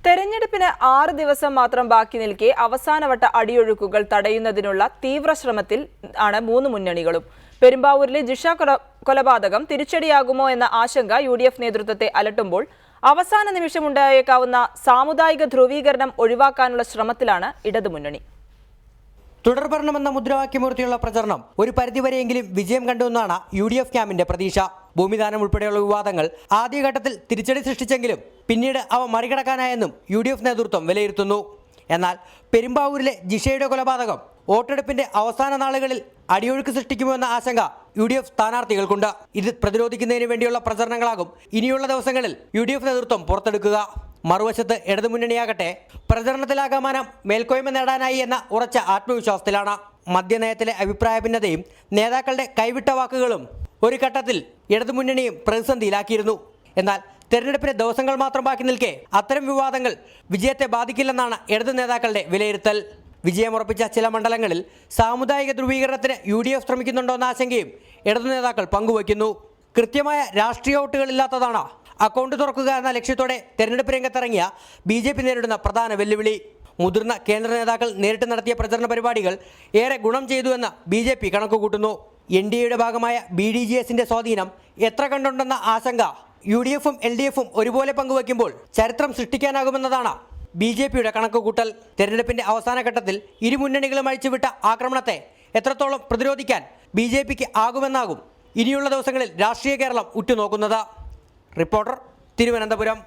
തെരഞ്ഞെടുപ്പിന് 6 ദിവസം മാത്രം ബാക്കി നിൽക്കെ അവസാനവട്ട അടിയൊഴുക്കുകൾ തടയുന്നതിനുള്ള തീവ്ര ശ്രമത്തിൽ ആണ് മൂന്ന് മുന്നണികളും. പെരുമ്പാവൂരിലെ ജിഷ കൊലപാതകം തിരിച്ചടിയാകുമോ എന്ന ആശങ്ക യുഡിഎഫ് നേതൃത്വത്തെ അലട്ടുമ്പോൾ അവസാന നിമിഷമുണ്ടായേക്കാവുന്ന സാമുദായിക ധ്രുവീകരണം ഒഴിവാക്കാനുള്ള ശ്രമത്തിലാണ് ഇടതുമുന്നണി. തുടർഭരണമെന്ന മുദ്രാവാക്യമൂർത്തിയുള്ള പ്രചരണം ഒരു പരിധിവരെയെങ്കിലും വിജയം കണ്ടുവെന്നാണ് യുഡിഎഫ് ക്യാമ്പിന്റെ പ്രതീക്ഷ. ഭൂമിദാനം ഉൾപ്പെടെയുള്ള വിവാദങ്ങൾ ആദ്യഘട്ടത്തിൽ തിരിച്ചടി സൃഷ്ടിച്ചെങ്കിലും പിന്നീട് അവ മറികടക്കാനായെന്നും യുഡിഎഫ് നേതൃത്വം വിലയിരുത്തുന്നു. എന്നാൽ പെരുമ്പാവൂരിലെ ജിഷയുടെ കൊലപാതകം വോട്ടെടുപ്പിന്റെ അവസാന നാളുകളിൽ അടിയൊഴുക്ക് സൃഷ്ടിക്കുമോ എന്ന ആശങ്ക യുഡിഎഫ് സ്ഥാനാർത്ഥികൾക്കുണ്ട്. ഇത് പ്രതിരോധിക്കുന്നതിന് വേണ്ടിയുള്ള പ്രചരണങ്ങളാകും ഇനിയുള്ള ദിവസങ്ങളിൽ യുഡിഎഫ് നേതൃത്വം പുറത്തെടുക്കുക. മറുവശത്ത് ഇടതുമുന്നണിയാകട്ടെ പ്രചരണത്തിലാകമാനം മേൽക്കോയ്മ നേടാനായി എന്ന ഉറച്ച ആത്മവിശ്വാസത്തിലാണ്. മദ്യനയത്തിലെ അഭിപ്രായ ഭിന്നതയും നേതാക്കളുടെ കൈവിട്ട വാക്കുകളും ഒരു ഘട്ടത്തിൽ ഇടതുമുന്നണിയും പ്രതിസന്ധിയിലാക്കിയിരുന്നു. എന്നാൽ തെരഞ്ഞെടുപ്പിന് ദിവസങ്ങൾ മാത്രം ബാക്കി നിൽക്കെ അത്തരം വിവാദങ്ങൾ വിജയത്തെ ബാധിക്കില്ലെന്നാണ് ഇടതു നേതാക്കളുടെ വിലയിരുത്തൽ. വിജയമുറപ്പിച്ച ചില മണ്ഡലങ്ങളിൽ സാമുദായിക ധ്രുവീകരണത്തിന് യുഡിഎഫ് ശ്രമിക്കുന്നുണ്ടോ എന്ന ആശങ്കയും ഇടതു നേതാക്കൾ പങ്കുവയ്ക്കുന്നു. കൃത്യമായ രാഷ്ട്രീയ വോട്ടുകളില്ലാത്തതാണ് അക്കൗണ്ട് തുറക്കുക എന്ന ലക്ഷ്യത്തോടെ തെരഞ്ഞെടുപ്പ് രംഗത്തിറങ്ങിയ BJP നേരിടുന്ന പ്രധാന വെല്ലുവിളി. മുതിർന്ന കേന്ദ്ര നേതാക്കൾ നേരിട്ട് നടത്തിയ പ്രചരണ പരിപാടികൾ ഏറെ ഗുണം ചെയ്തുവെന്ന് BJP കണക്കുകൂട്ടുന്നു. NDAയുടെ ഭാഗമായ BDJSന്റെ സ്വാധീനം എത്ര കണ്ടുണ്ടെന്ന ആശങ്ക UDFും LDFും ഒരുപോലെ പങ്കുവയ്ക്കുമ്പോൾ ചരിത്രം സൃഷ്ടിക്കാനാകുമെന്നതാണ് BJPയുടെ കണക്കുകൂട്ടൽ. തെരഞ്ഞെടുപ്പിന്റെ അവസാന ഘട്ടത്തിൽ ഇരു മുന്നണികളും അഴിച്ചുവിട്ട ആക്രമണത്തെ എത്രത്തോളം പ്രതിരോധിക്കാൻ BJPക്ക് ആകുമെന്നാകും ഇനിയുള്ള ദിവസങ്ങളിൽ രാഷ്ട്രീയ കേരളം ഉറ്റുനോക്കുന്നത്. റിപ്പോർട്ടർ, തിരുവനന്തപുരം.